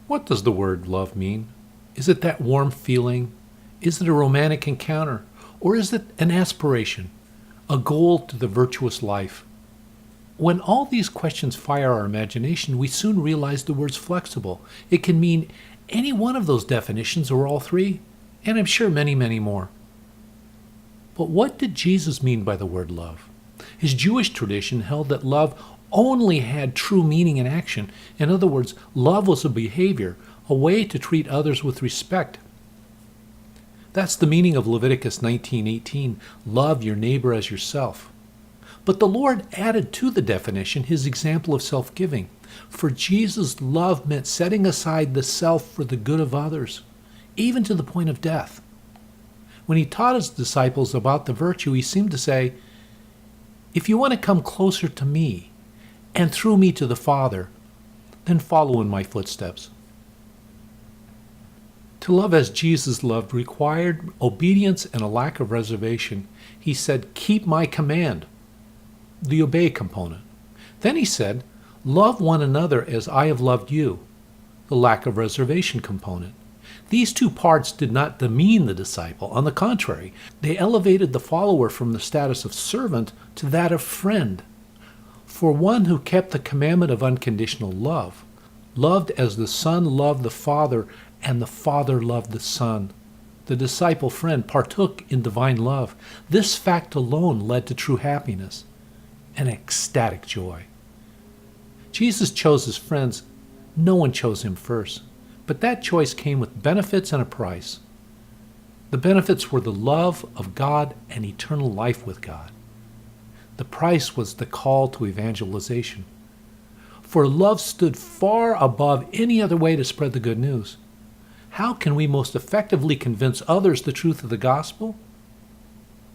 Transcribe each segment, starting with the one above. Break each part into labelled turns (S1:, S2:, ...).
S1: What does the word love mean? Is it that warm feeling? Is it a romantic encounter? Or is it an aspiration, a goal to the virtuous life? When all these questions fire our imagination, we soon realize the word's flexible. It can mean any one of those definitions or all three, and I'm sure many, many more. But what did Jesus mean by the word love? His Jewish tradition held that love only had true meaning and action. In other words, love was a behavior, a way to treat others with respect. That's the meaning of Leviticus 19:18, love your neighbor as yourself. But the Lord added to the definition his example of self-giving. For Jesus, love meant setting aside the self for the good of others, even to the point of death. When he taught his disciples about the virtue, he seemed to say, if you want to come closer to me, and through me to the Father, then follow in my footsteps. To love as Jesus loved required obedience and a lack of reservation. He said, keep my command, the obey component. Then he said, love one another as I have loved you, the lack of reservation component. These two parts did not demean the disciple. On the contrary, they elevated the follower from the status of servant to that of friend. For one who kept the commandment of unconditional love, loved as the Son loved the Father, and the Father loved the Son, the disciple friend partook in divine love. This fact alone led to true happiness and ecstatic joy. Jesus chose his friends. No one chose him first, but that choice came with benefits and a price. The benefits were the love of God and eternal life with God. The price was the call to evangelization. For love stood far above any other way to spread the good news. How can we most effectively convince others the truth of the gospel?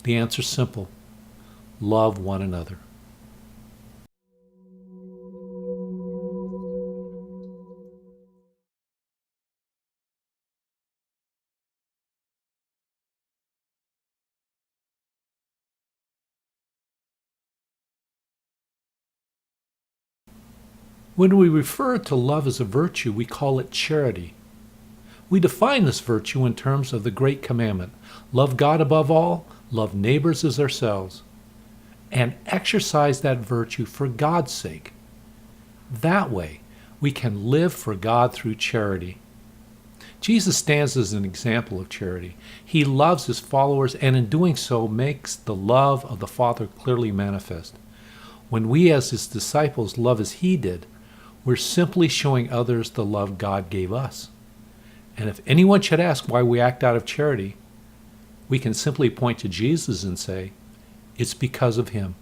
S1: The answer's simple. Love one another. When we refer to love as a virtue, we call it charity. We define this virtue in terms of the great commandment, love God above all, love neighbors as ourselves, and exercise that virtue for God's sake. That way, we can live for God through charity. Jesus stands as an example of charity. He loves his followers, and in doing so makes the love of the Father clearly manifest. When we as his disciples love as he did, we're simply showing others the love God gave us. And if anyone should ask why we act out of charity, we can simply point to Jesus and say, it's because of him.